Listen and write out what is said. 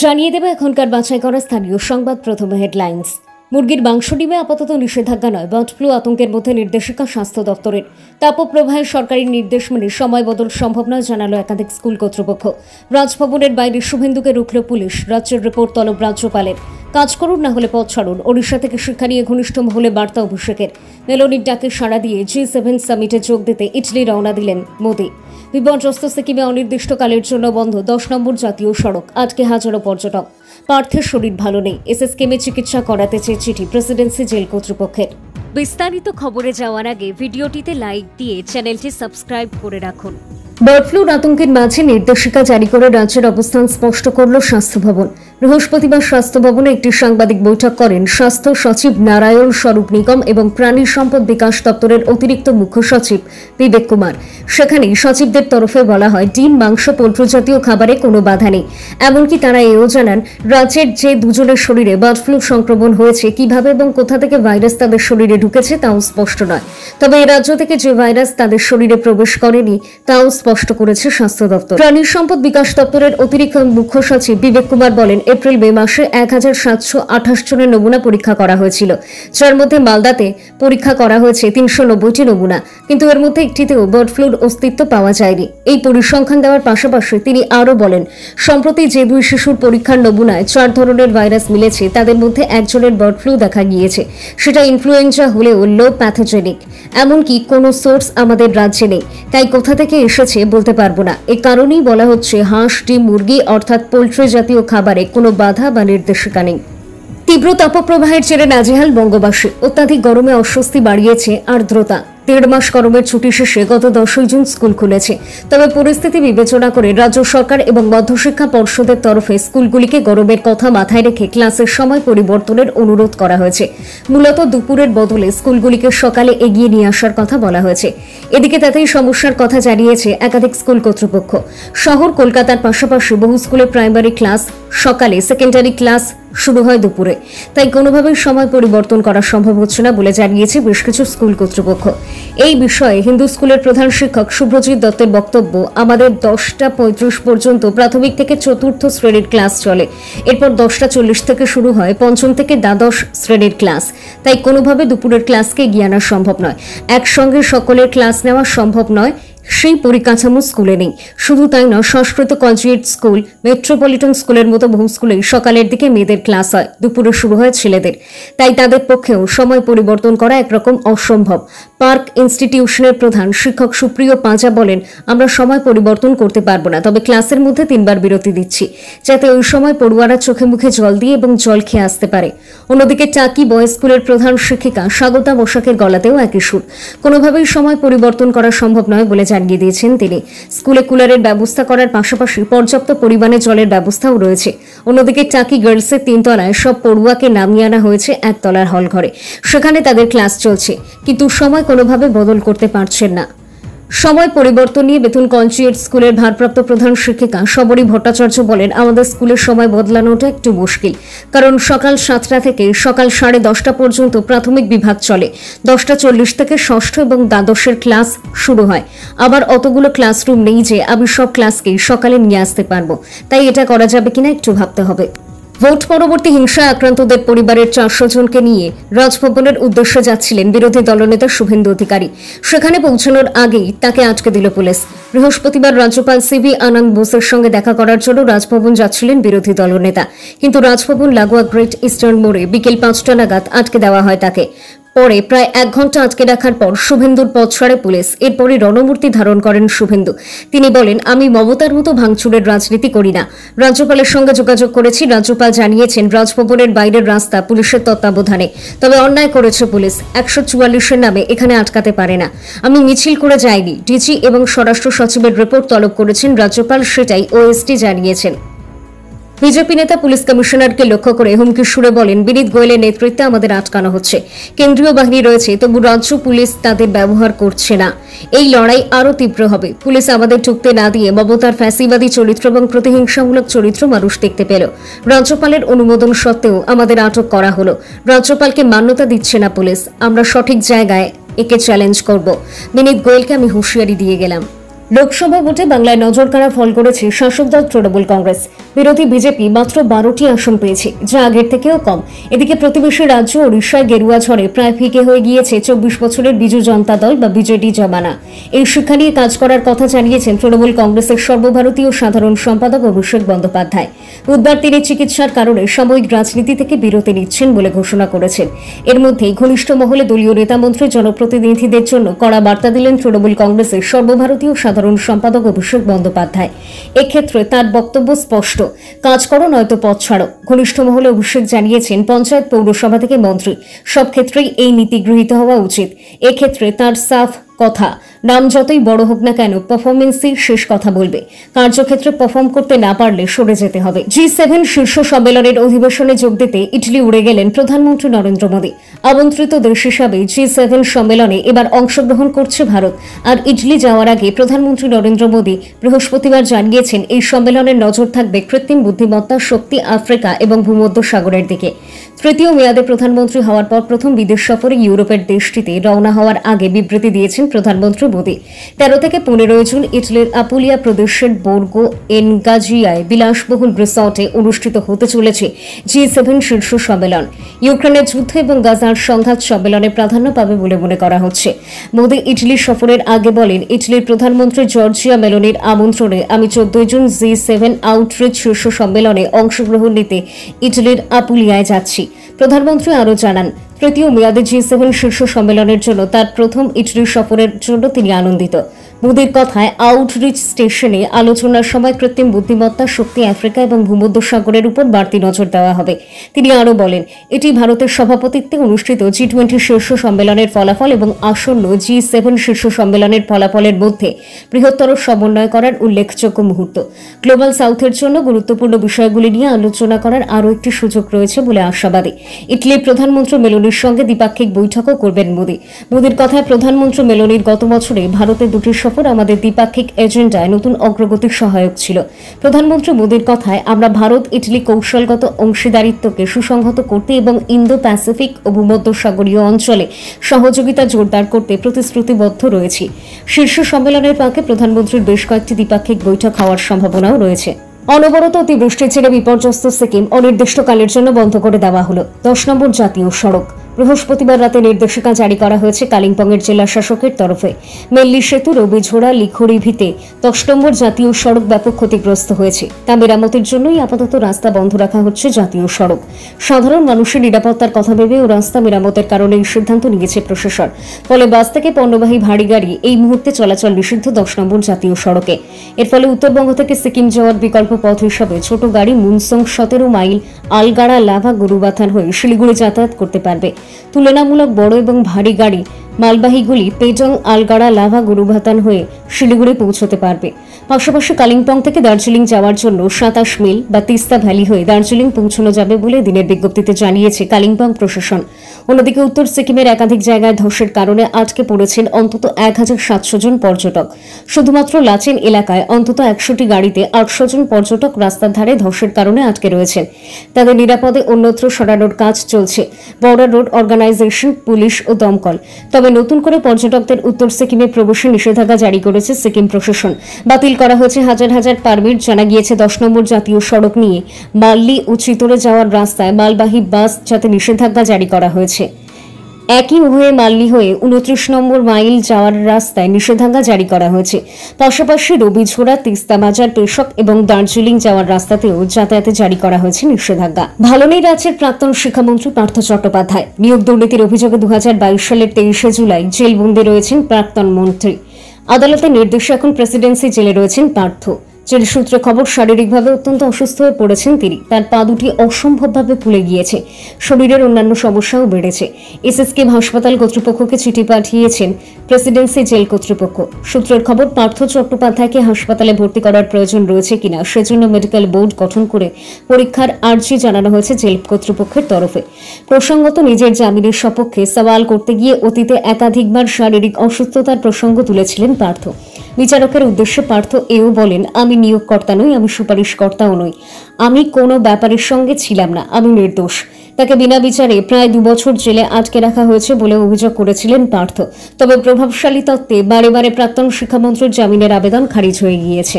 জানিয়ে দেবে এখনকার বাছাই করা স্থানীয় সংবাদ। প্রথমে হেডলাইন্স। মুরগির মাংস ডিমে আপাতত নিষেধাজ্ঞা নয়, বার্ড ফ্লু আতঙ্কের মধ্যে নির্দেশিকা স্বাস্থ্য দপ্তরের। তাপপ্রবাহের সরকারি নির্দেশ মেনে সময় বদল সম্ভব নয় জানালো একাধিক স্কুল কর্তৃপক্ষ। রাজভবনের বাইরে শুভেন্দুকে রুখল পুলিশ। রাজ্যের রিপোর্ট তলব রাজ্যপালের। কাজ করুন না হলে পথ ছাড়ুন। ওড়িশা থেকে শিক্ষা নিয়ে ঘনিষ্ঠ মহলে বার্তা অভিষেকের। মেলোনির ডাকে সাড়া দিয়ে G7 সামিটে যোগ দিতে ইটালি রওনা দিলেন মোদি। বিপর্যস্ত সিকিমে অনির্দিষ্টকালের জন্য বন্ধ 10 নম্বর জাতীয় সড়ক। আজকে হাজারো পর্যটক। পার্থের শরীর ভালো নেই, এসএসকেমে চিকিৎসা করাতে চেয়ে চিঠি প্রেসিডেন্সি জেল কর্তৃপক্ষের। বিস্তারিত খবরে যাওয়ার আগে ভিডিওটিতে লাইক দিয়ে চ্যানেলটি সাবস্ক্রাইব করে রাখুন। বার্ড ফ্লুর আতঙ্কের মাঝে নির্দেশিকা জারি করে রাজ্যের অবস্থান স্পষ্ট করল স্বাস্থ্য ভবন। বৃহস্পতিবার স্বাস্থ্য ভবনে একটি সাংবাদিক বৈঠক করেন স্বাস্থ্য সচিব নারায়ণ স্বরূপ নিগম এবং প্রাণী সম্পদ বিকাশ দপ্তরের অতিরিক্ত মুখ্য সচিব বিবেক কুমার। সেখানে সচিবদের তরফে বলা হয়, ডিম, মাংস, পোল্ট্রি জাতীয় খাবারে কোনো বাধা নেই। এমনকি তারা এও জানান, রাজ্যের যে দুজনের শরীরে বার্ড ফ্লু সংক্রমণ হয়েছে, কিভাবে এবং কোথা থেকে ভাইরাস তাদের শরীরে ঢুকেছে তাও স্পষ্ট নয়। তবে এই রাজ্য থেকে যে ভাইরাস তাদের শরীরে প্রবেশ করেনি তাও স্পষ্ট করেছে স্বাস্থ্য দপ্তর। প্রাণী সম্পদ বিকাশ দপ্তরের অতিরিক্ত মুখ্য সচিব বিবেক কুমার বলেন, এপ্রিল-মে মাসে 1728 জনের নমুনা পরীক্ষা করা হয়েছিল, যার মধ্যে মালদাতে পরীক্ষা করা হয়েছে 390টি নমুনা, কিন্তু এর মধ্যে একটিতেও বার্ড ফ্লুর অস্তিত্ব পাওয়া যায়নি। এই পরিসংখ্যান দেওয়ার পাশাপাশি তিনি আরও বলেন, সম্প্রতি যে 2 শিশুর পরীক্ষার নমুনায় 4 ধরনের ভাইরাস মিলেছে, তাদের মধ্যে একজনের বার্ড ফ্লু দেখা গিয়েছে। সেটা ইনফ্লুয়েঞ্জা হলেও লো প্যাথোজেনিক। এমনকি কোনো সোর্স আমাদের রাজ্যে নেই, তাই কোথা থেকে এসেছে বলতে পারবো না। এ কারণেই বলা হচ্ছে, হাঁস, ডিম, মুরগি অর্থাৎ পোল্ট্রি জাতীয় খাবারে কোনো বাধা বা নির্দেশিকা নেই। তীব্র তাপপ্রবাহের জেরে নাজেহাল বঙ্গবাসী। অত্যাধিক গরমে অস্বস্তি বাড়িয়েছে আর্দ্রতা। 1.5 মাস গরমের ছুটি শেষে গত 10 জুন স্কুল খুলেছে। তবে পরিস্থিতি বিবেচনা করে রাজ্য সরকার এবং মধ্যশিক্ষা পর্ষদের তরফে স্কুলগুলিকে গরমের কথা মাথায় রেখে ক্লাসের সময় পরিবর্তনের অনুরোধ করা হয়েছে। মূলত দুপুরের বদলে স্কুলগুলিকে সকালে এগিয়ে নিয়ে আসার কথা বলা হয়েছে। এদিকে তাতেই সমস্যার কথা জানিয়েছে একাধিক স্কুল কর্তৃপক্ষ। শহর কলকাতার পাশাপাশি বহু স্কুলে প্রাইমারি ক্লাস সকালে, সেকেন্ডারি ক্লাস শুরু হয় দুপুরে। তাই কোনোভাবেই সময় পরিবর্তন করা সম্ভব হচ্ছে না বলে জানিয়েছে বেশ কিছু স্কুল কর্তৃপক্ষ। এই বিষয়ে হিন্দু স্কুলের প্রধান শিক্ষক শুভ্রজিৎ দত্তের বক্তব্য, আমাদের 10:35 পর্যন্ত প্রাথমিক থেকে 4র্থ শ্রেণীর ক্লাস চলে। এরপর 10:40 থেকে শুরু হয় 5ম থেকে দ্বাদশ শ্রেণীর ক্লাস। তাই কোনোভাবে দুপুরের ক্লাসকে এগিয়ে আনা সম্ভব নয়। একসঙ্গে সকলের ক্লাস নেওয়া সম্ভব নয়, সেই পরিকাঠামো স্কুলে নেই। শুধু তাই নয়, সংস্কৃত কলেজিয়েট স্কুল, মেট্রোপলিটন স্কুলের মতো বহু স্কুলেই সকালের দিকে মেয়েদের ক্লাস হয়, দুপুরে শুরু হয় ছেলেদের। তাই তাদের পক্ষেও সময় পরিবর্তন করা একরকম অসম্ভব। পার্ক ইনস্টিটিউশনের প্রধান শিক্ষক সুপ্রিয় পাঁজা বলেন, আমরা সময় পরিবর্তন করতে পারবো না, তবে ক্লাসের মধ্যে 3 বার বিরতি দিচ্ছি, যাতে ওই সময় পড়ুয়ারা চোখে মুখে জল দিয়ে এবং জল খেয়ে আসতে পারে। অন্যদিকে টাকি বয়েজ স্কুলের প্রধান শিক্ষিকা স্বাগতা বসাকের গলাতেও একই সুর। কোনোভাবেই সময় পরিবর্তন করা সম্ভব নয় বলে জানিয়ে দিয়েছেন তিনি। স্কুলে কুলারের ব্যবস্থা করার পাশাপাশি পর্যাপ্ত পরিমাণে জলের ব্যবস্থাও রয়েছে। অন্যদিকে টাকি গার্লসের 3 তলায় সব পড়ুয়াকে নামিয়ে আনা হয়েছে 1 তলার হল ঘরে। সেখানে তাদের ক্লাস চলছে, কিন্তু সময় কোনোভাবে বদল করতে পারছেন না। সময় পরিবর্তন নিয়ে বেতুন কলেজিয়েট স্কুলের ভারপ্রাপ্ত প্রধান শিক্ষিকা শবরী ভট্টাচার্য বলেন, আমাদের স্কুলের সময় বদলানোটা একটু মুশকিল, কারণ সকাল 7টা থেকে সকাল 10:30 পর্যন্ত প্রাথমিক বিভাগ চলে। 10:40 থেকে ষষ্ঠ এবং দ্বাদশের ক্লাস শুরু হয়। আবার অতগুলো ক্লাসরুম নেই যে আমি সব ক্লাসকেই সকালে নিয়ে আসতে পারবো, তাই এটা করা যাবে কিনা একটু ভাবতে হবে। ভোট পরবর্তী হিংসায় আক্রান্তদের পরিবারের 400 জনকে নিয়ে রাজভবনের উদ্দেশ্যে যাচ্ছিলেন বিরোধী দলনেতা শুভেন্দু অধিকারী। সেখানে পৌঁছানোর আগেই তাকে আটকে দিল পুলিশ। বৃহস্পতিবার রাজ্যপাল সিভি আনন্দ বোসের সঙ্গে দেখা করার জন্য রাজভবন যাচ্ছিলেন বিরোধী দলনেতা, কিন্তু রাজভবন লাগোয়া গ্রেট ইস্টার্ন মোড়ে বিকেল 5টা নাগাদ আটকে দেওয়া হয় তাকে। পরে প্রায় 1 ঘন্টা আটকে রাখার পর শুভেন্দুর পথ ছাড়ে পুলিশ। এরপরই রণমূর্তি ধারণ করেন শুভেন্দু। তিনি বলেন, আমি মমতার মতো ভাঙচুরের রাজনীতি করি না। রাজ্যপালের সঙ্গে যোগাযোগ করেছি, রাজ্যপাল জানিয়েছেন রাজভবনের বাইরের রাস্তা পুলিশের তত্ত্বাবধানে। তবে অন্যায় করেছে পুলিশ, 144-এর নামে এখানে আটকাতে পারে না। আমি মিছিল করে যাইনি। ডিজি এবং স্বরাষ্ট্র সচিবের রিপোর্ট তলব করেছেন রাজ্যপাল, সেটাই ওএসডি জানিয়েছেন। বিজেপি নেতা পুলিশ কমিশনারকে লক্ষ্য করে হুমকির সুরে বলেন, বিনীত গোয়েলের নেতৃত্বে আমাদের আটকানো হচ্ছে। কেন্দ্রীয় বাহিনী রয়েছে, তবু রাজ্য পুলিশ তাদের ব্যবহার করছে না। এই লড়াই আরও তীব্র হবে। পুলিশ আমাদের ঢুকতে না দিয়ে মমতার ফ্যাসিবাদী চরিত্র এবং প্রতিহিংসামূলক চরিত্র মানুষ দেখতে পেল। রাজ্যপালের অনুমোদন সত্ত্বেও আমাদের আটক করা হলো। রাজ্যপালকে মান্যতা দিচ্ছে না পুলিশ। আমরা সঠিক জায়গায় একে চ্যালেঞ্জ করব। বিনীত গোয়েলকে আমি হুঁশিয়ারি দিয়ে গেলাম। লোকসভা ভোটে বাংলায় নজরকাড়া ফল করেছে শাসক দল তৃণমূল কংগ্রেস। বিরোধী বিজেপি মাত্র 12টি আসন পেয়েছে, যা আগের থেকেও কম। এদিকে প্রতিবেশী রাজ্য ওড়িশায় গেরুয়া ঝড়ে প্রায় ফিকে হয়ে গিয়েছে 24 বছরের বিজু জনতা দল বা বিজেডি জমানা। এই শিক্ষা নিয়ে কাজ করার কথা জানিয়েছেন তৃণমূল কংগ্রেসের সর্বভারতীয় সাধারণ সম্পাদক অভিষেক বন্দ্যোপাধ্যায়। বুধবার তিনি চিকিৎসার কারণে সাময়িক রাজনীতি থেকে বিরতি নিচ্ছেন বলে ঘোষণা করেছেন। এর মধ্যেই ঘনিষ্ঠ মহলে দলীয় নেতামন্ত্রী জনপ্রতিনিধিদের জন্য কড়া বার্তা দিলেন তৃণমূল কংগ্রেসের সর্বভারতীয় সাধারণ সম্পাদক অভিষেক বন্দ্যোপাধ্যায়। এক্ষেত্রে তার বক্তব্য স্পষ্ট, কাজ করো নয়তো পথ ছাড়ো। ঘনিষ্ঠ মহলে অভিষেক জানিয়েছেন, পঞ্চায়েত পৌরসভা থেকে মন্ত্রী সব ক্ষেত্রেই এই নীতি গৃহীত হওয়া উচিত। এক্ষেত্রে তার সাফ কথা, নাম যতই বড় হোক না কেন পারফরমেন্সই শেষ কথা বলবে। কার্যক্ষেত্রে পারফর্ম করতে না পারলে সরে যেতে হবে। G7 শীর্ষ সম্মেলনের অধিবেশনে যোগ দিতে ইটালি উড়ে গেলেন প্রধানমন্ত্রী নরেন্দ্র মোদী। আমন্ত্রিত দেশ হিসাবে G7 সম্মেলনে এবার অংশগ্রহণ করছে ভারত। আর ইটালি যাওয়ার আগে প্রধানমন্ত্রী নরেন্দ্র মোদী বৃহস্পতিবার জানিয়েছেন, এই সম্মেলনের নজর থাকবে কৃত্রিম বুদ্ধিমত্তা, শক্তি, আফ্রিকা এবং ভূমধ্য সাগরের দিকে। তৃতীয় মেয়াদে প্রধানমন্ত্রী হওয়ার পর প্রথম বিদেশ সফরে ইউরোপের দেশটিতে রওনা হওয়ার আগে বিবৃতি দিয়েছেন প্রধানমন্ত্রী মোদী। 13 থেকে 15 জুন ইটালির আপুলিয়া প্রদেশের বোর্গো এনগাজিয়ায় বিলাসবহুল রিসর্টে অনুষ্ঠিত হতে চলেছে G7 শীর্ষ সম্মেলন। ইউক্রেনের যুদ্ধ এবং গাজার সংঘাত সম্মেলনে প্রাধান্য পাবে বলে মনে করা হচ্ছে। মোদী ইটালি সফরের আগে বলেন, ইটালির প্রধানমন্ত্রী জর্জিয়া মেলোনির আমন্ত্রণে আমি 14 জুন G7 আউটরিচ শীর্ষ সম্মেলনে অংশগ্রহণ নিতে ইটালির আপুলিয়ায় যাচ্ছি। প্রধানমন্ত্রী আরও জানান, তৃতীয় মেয়াদে G7 শীর্ষ সম্মেলনের জন্য তার প্রথম ইটালি সফরের জন্য তিনি আনন্দিত। মোদীর কথায়, আউটরিচ স্টেশনে আলোচনার সময় কৃত্রিম বুদ্ধিমত্তা, শক্তি, আফ্রিকা এবং ভূমধ্য সাগরের উপর বাড়তি নজর দেওয়া হবে। তিনি আরও বলেন, এটি ভারতের সভাপতিত্বে অনুষ্ঠিত G20 শীর্ষ সম্মেলনের ফলাফল এবং আসন্ন G7 শীর্ষ সম্মেলনের ফলাফলের মধ্যে বৃহত্তর সমন্বয় করার উল্লেখযোগ্য মুহূর্ত। গ্লোবাল সাউথের জন্য গুরুত্বপূর্ণ বিষয়গুলি নিয়ে আলোচনা করার আরও একটি সুযোগ রয়েছে বলে আশাবাদী। ইটালির প্রধানমন্ত্রী মেলোনির সঙ্গে দ্বিপাক্ষিক বৈঠকও করবেন মোদী। মোদীর কথায়, প্রধানমন্ত্রী মেলোনির গত বছরে ভারতের দুটি সফর আমাদের দ্বিপাক্ষিক এজেন্ডায় নতুন অগ্রগতির সহায়ক ছিল। প্রধানমন্ত্রী মোদীর কথায়, আমরা ভারত ইটালি কৌশলগত অংশীদারিত্বকে সুসংহত করতে এবং ইন্দো প্যাসিফিক ও ভূমধ্য সাগরীয় অঞ্চলে সহযোগিতা জোরদার করতে প্রতিশ্রুতিবদ্ধ রয়েছি। শীর্ষ সম্মেলনের ফাঁকে প্রধানমন্ত্রীর বেশ কয়েকটি দ্বিপাক্ষিক বৈঠক হওয়ার সম্ভাবনাও রয়েছে। অনবরত অতিবৃষ্টির জেরে বিপর্যস্ত সিকিম অনির্দিষ্টকালের জন্য বন্ধ করে দেওয়া হলো। 10 নম্বর জাতীয় সড়ক বৃহস্পতিবার রাতে নির্দেশিকা জারি করা হয়েছে কালিম্পংয়ের জেলা শাসকের তরফে। মেল্লি সেতু, রবিঝোড়া, লিখুরিভিতে 10 নম্বর জাতীয় সড়ক ব্যাপক ক্ষতিগ্রস্ত হয়েছে। তা মেরামতের জন্যই আপাতত রাস্তা বন্ধ রাখা হচ্ছে জাতীয় সড়ক। সাধারণ মানুষের নিরাপত্তার কথা ভেবে ও রাস্তা মেরামতের কারণে এই সিদ্ধান্ত নিয়েছে প্রশাসন। ফলে বাস থেকে পণ্যবাহী ভারী গাড়ি এই মুহূর্তে চলাচল নিষিদ্ধ 10 নম্বর জাতীয় সড়কে। এর ফলে উত্তরবঙ্গ থেকে সিকিম যাওয়ার বিকল্প পথ হিসাবে ছোট গাড়ি মুনসং 17 মাইল আলগাড়া লাভা গুরুবাথান হয়ে শিলিগুড়ি যাতায়াত করতে পারবে। তুলনামূলক বড় এবং ভারী গাড়ি মালবাহীগুলি পেজং, আলগাড়া, লাভা, গুরুভাতান হয়ে শিলিগুড়ি পৌঁছতে পারবে। পাশাপাশি কালিম্পং থেকে দার্জিলিং যাওয়ার জন্য 27 মিল বা তিস্তা ভ্যালি হয়ে দার্জিলিং পৌঁছানো যাবে বলে দিনের বিজ্ঞপ্তিতে জানিয়েছে কালিম্পং প্রশাসন। অন্যদিকে উত্তর সিকিমের একাধিক জায়গায় ধসের কারণে আটকে পড়েছেন অন্তত 1700 জন পর্যটক। শুধুমাত্র লাচেন এলাকায় অন্তত 100টি গাড়িতে 800 জন পর্যটক রাস্তার ধারে ধসের কারণে আটকে রয়েছেন। তাদের নিরাপদে অন্যত্র সরানোর কাজ চলছে বর্ডার রোড অর্গানাইজেশন, পুলিশ ও দমকল। তবে নতুন করে পর্যটকদের উত্তর সিকিমে প্রবেশে নিষেধাজ্ঞা জারি করেছে সিকিম প্রশাসন। বাতিল করা হয়েছে হাজার হাজার পারমিট। জানা গিয়েছে 10 নম্বর জাতীয় সড়ক নিয়ে মাল্লি ও চিতোরে যাওয়ার রাস্তায় মালবাহী বাস যাতে নিষেধাজ্ঞা জারি করা হয়েছে। একই হয়ে মাল্লি হয়ে 29 নম্বর মাইল যাওয়ার রাস্তায় নিষেধাজ্ঞা জারি করা হয়েছে। পাশাপাশি রবিঝোড়া, তিস্তা বাজার, পেশক এবং দার্জিলিং যাওয়ার রাস্তাতেও যাতায়াতে জারি করা হয়েছে নিষেধাজ্ঞা। ভালো নেই রাজ্যের প্রাক্তন শিক্ষামন্ত্রী পার্থ চট্টোপাধ্যায়। নিয়োগ দুর্নীতির অভিযোগে 2022 সালের 23 জুলাই জেলবন্দি রয়েছেন প্রাক্তন মন্ত্রী। আদালতের নির্দেশে এখন প্রেসিডেন্সি জেলে রয়েছেন পার্থ। জেল সূত্রে খবর, শারীরিকভাবে অত্যন্ত অসুস্থ হয়ে পড়েছেন তিনি। তার পা দুটি অসম্ভবভাবে ফুলে গিয়েছে, শরীরের অন্যান্য সমস্যাও বেড়েছে। এসএসকেএম হাসপাতাল কর্তৃপক্ষকে চিঠি পাঠিয়েছেন প্রেসিডেন্সি জেল কর্তৃপক্ষ। সূত্রের খবর, পার্থ চট্টোপাধ্যায়কে হাসপাতালে ভর্তি করার প্রয়োজন রয়েছে কিনা সেজন্য মেডিকেল বোর্ড গঠন করে পরীক্ষার আর্জি জানানো হয়েছে জেল কর্তৃপক্ষের তরফে। প্রসঙ্গত, নিজের জামিনের সপক্ষে সওয়াল করতে গিয়ে অতীতে একাধিকবার শারীরিক অসুস্থতার প্রসঙ্গ তুলেছিলেন পার্থ। বিচারকের উদ্দেশ্যে পার্থ এও বলেন, আমি নিয়োগকর্তা নই, আমি সুপারিশকর্তাও নই, আমি কোনো ব্যাপারের সঙ্গে ছিলাম না, আমি নির্দোষ। তাকে বিনা বিচারে প্রায় 2 বছর জেলে আটকে রাখা হয়েছে বলে অভিযোগ করেছিলেন পার্থ। তবে প্রভাবশালী তত্ত্বে বারে বারে প্রাক্তন শিক্ষামন্ত্রীর জামিনের আবেদন খারিজ হয়ে গিয়েছে।